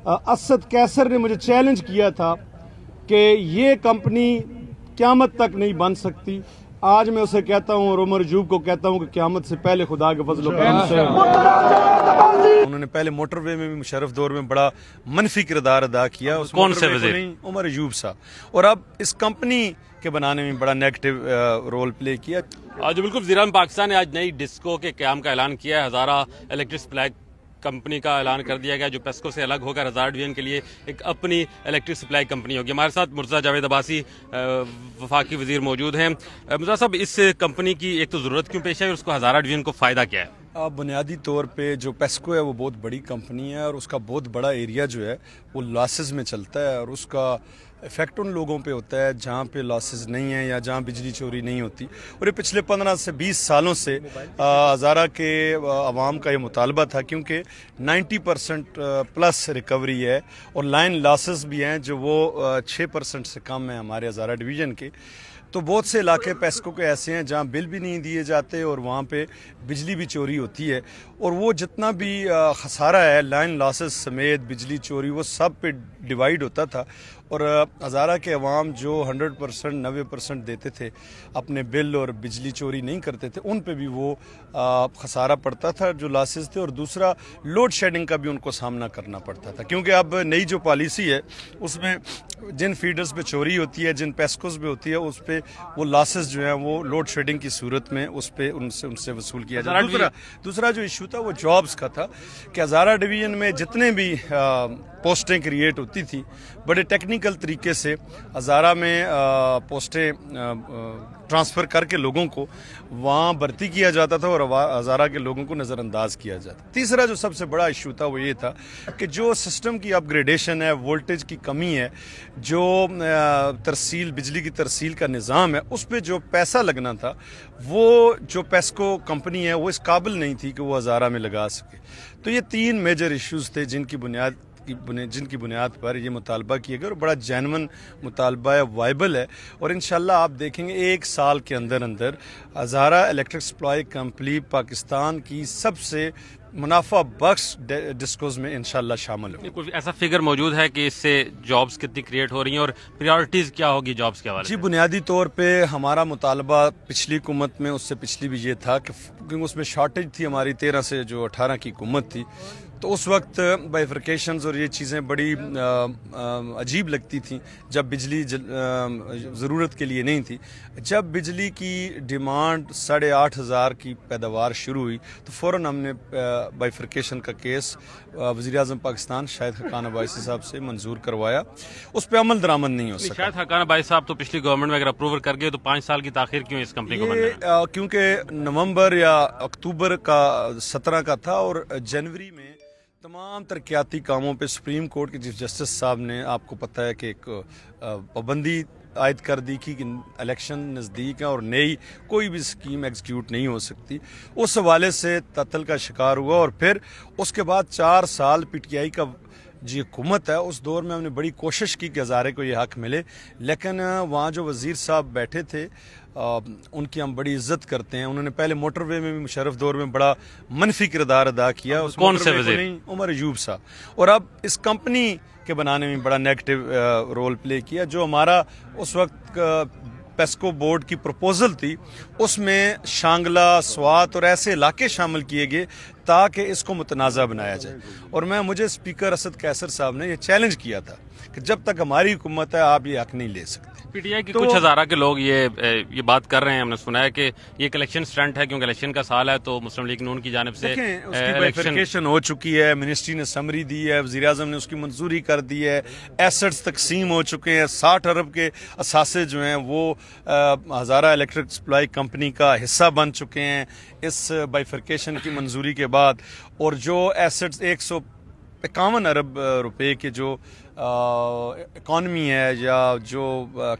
اسد कैसर ने मुझे चैलेंज किया था कि ये कंपनी क़यामत तक नहीं बन सकती। आज मैं उसे कहता हूँ और उमर अयूब को कहता हूँ कि क़यामत से पहले खुदा के फजल करम से। उन्होंने पहले मोटरवे में भी मुशर्रफ दौर में बड़ा मनफी किरदार अदा किया। कौन से वज़ीर? उमर अयूब साहब। और अब इस कंपनी के बनाने में बड़ा नेगेटिव रोल प्ले किया। आज बिल्कुल वज़ीर-ए-आज़म पाकिस्तान ने आज नई डिस्को के क़याम का ऐलान किया है। हज़ारा इलेक्ट्रिक सप्लाई कंपनी का ऐलान कर दिया गया, जो पेस्को से अलग होकर हज़ारा डिवीजन के लिए एक अपनी इलेक्ट्रिक सप्लाई कंपनी होगी। हमारे साथ मुर्तज़ा जावेद अब्बासी वफाकी वज़ीर मौजूद हैं। मुर्तज़ा साहब, इस कंपनी की एक तो ज़रूरत क्यों पेश है और उसको हज़ारा डिवीजन को फ़ायदा क्या है? बुनियादी तौर पे जो पेस्को है वो बहुत बड़ी कंपनी है और उसका बहुत बड़ा एरिया जो है वो लॉसेस में चलता है और उसका इफ़ेक्ट उन लोगों पे होता है जहाँ पे लॉसेस नहीं है या जहाँ बिजली चोरी नहीं होती। और ये पिछले 15 से 20 सालों से हज़ारा के अवाम का ये मुतालबा था, क्योंकि 90% प्लस रिकवरी है और लाइन लॉसेस भी हैं जो वो 6% से कम है हमारे हज़ारा डिवीज़न के। तो बहुत से इलाके पेस्को के ऐसे हैं जहाँ बिल भी नहीं दिए जाते और वहाँ पे बिजली भी चोरी होती है और वो जितना भी खसारा है लाइन लॉसेस समेत बिजली चोरी वो सब पे डिवाइड होता था। और हज़ारा के अवाम जो 100% 90% देते थे अपने बिल और बिजली चोरी नहीं करते थे, उन पे भी वो खसारा पड़ता था जो लॉसेस थे। और दूसरा लोड शेडिंग का भी उनको सामना करना पड़ता था, क्योंकि अब नई जो पॉलिसी है उसमें जिन फीडर्स पे चोरी होती है, जिन पेस्कोस पे होती है, उस पे वो लॉसेस जो हैं वो लोड शेडिंग की सूरत में उस पे उनसे वसूल किया जाता। दूसरा जो इशू था वो जॉब्स का था कि हज़ारा डिवीज़न में जितने भी पोस्टें क्रिएट होती थी बड़े टेक्निकल तरीके से हज़ारा में पोस्टें ट्रांसफ़र करके लोगों को वहाँ भर्ती किया जाता था और हज़ारा के लोगों को नज़रअंदाज किया जाता। तीसरा जो सबसे बड़ा इशू था वो ये था कि जो सिस्टम की अपग्रेडेशन है, वोल्टेज की कमी है, जो तरसील बिजली की तरसील का निज़ाम है, उस पर जो पैसा लगना था वो जो पेस्को कंपनी है वो इस काबिल नहीं थी कि वो हज़ारा में लगा सके। तो ये 3 मेजर इश्यूज़ थे जिनकी बुनियाद पर ये मुतालबा किया गया और बड़ा जेन्युइन मुतालबा है, वाइबल है। और इंशाल्लाह आप देखेंगे 1 साल के अंदर अंदर हज़ारा इलेक्ट्रिक सप्लाई कंपनी पाकिस्तान की सबसे मुनाफा बख्श डिस्कोज में इंशाल्लाह शामिल हो। कुछ ऐसा फिगर मौजूद है कि इससे जॉब्स कितनी क्रिएट हो रही हैं और प्रायोरिटीज़ क्या होगी जॉब्स के हवाले से? जी, बुनियादी तौर पे हमारा मुतालबा पिछली हुकूमत में, उससे पिछली भी ये था कि क्योंकि उसमें शॉर्टेज थी हमारी 13 से जो 18 की हुकूमत थी, तो उस वक्त बाइफर्केशंस और ये चीज़ें बड़ी अजीब लगती थी जब बिजली ज़रूरत के लिए नहीं थी। जब बिजली की डिमांड 8,500 की पैदावार शुरू हुई तो फ़ौरन हमने बाइफर्केशन का केस वज़ीर-ए-आज़म पाकिस्तान शाहिद हक़ान अब्बासी साहब से मंजूर करवाया। उस पर अमल दरामद नहीं हो सका। शाहिद हक़ान अब्बासी साहब तो पिछली गवर्नमेंट में अगर अप्रूवल कर गए तो 5 साल की ताख़ीर क्यों इस कंपनी को बनने में? क्योंकि नवंबर या अक्टूबर का 17 का था और जनवरी में तमाम तरक्याती कामों पे सुप्रीम कोर्ट के चीफ जस्टिस साहब ने, आपको पता है कि एक पाबंदी आयद कर दी कि इलेक्शन नज़दीक है और नई कोई भी स्कीम एग्जीक्यूट नहीं हो सकती। उस हवाले से तअत्तुल का शिकार हुआ और फिर उसके बाद 4 साल PTI का जी हुकूमत है, उस दौर में हमने बड़ी कोशिश की कि हज़ारे को ये हक़ मिले, लेकिन वहाँ जो वज़ीर साहब बैठे थे उनकी हम बड़ी इज्जत करते हैं। उन्होंने पहले मोटरवे में भी मुशर्रफ दौर में बड़ा मनफी किरदार अदा किया। कौन से वज़ीर? उमर अयूब साहब। और अब इस कंपनी के बनाने में बड़ा नेगेटिव रोल प्ले किया। जो हमारा उस वक्त पेस्को बोर्ड की प्रपोजल थी उसमें शांगला, स्वात और ऐसे इलाके शामिल किए गए ताकि इसको मुतनाज़ा बनाया जाए। और मुझे स्पीकर असद कैसर साहब ने यह चैलेंज किया था कि जब तक हमारी हुकूमत है आप ये हक नहीं ले सकते। PTI के कुछ हज़ारा के लोग ये बात कर रहे हैं, हमने सुना है कि ये एक इलेक्शन स्टंट है क्योंकि इलेक्शन का साल है तो मुस्लिम लीग नून की जानिब से बाइफर्केशन हो चुकी है, मिनिस्ट्री ने समरी दी है, वज़ीर-ए-आज़म ने उसकी मंजूरी कर दी है, एसेट्स तकसीम हो चुके हैं, 60 अरब के असासे जो हैं वो हज़ारा इलेक्ट्रिक सप्लाई कंपनी का हिस्सा बन चुके हैं इस बाइफर्केशन की मंजूरी के बाद। और जो एसेट्स 151 अरब रुपए के जो इकॉनमी है या जो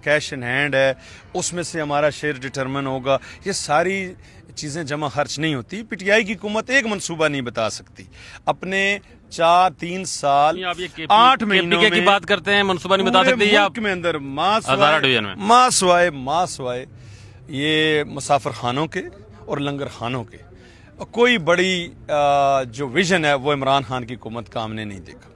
कैश इन हैंड है उसमें से हमारा शेयर डिटरमिन होगा। ये सारी चीज़ें जमा खर्च नहीं होती। PTI की हुकूमत एक मंसूबा नहीं बता सकती अपने 4-3 साल 8 महीनों में की बात करते हैं, मंसूबा नहीं बता सकते मुल्क में अंदर मासवाए ये मुसाफिर खानों के और लंगर खानों के कोई बड़ी जो विजन है वो इमरान खान की हुकूमत का हमने नहीं देखा।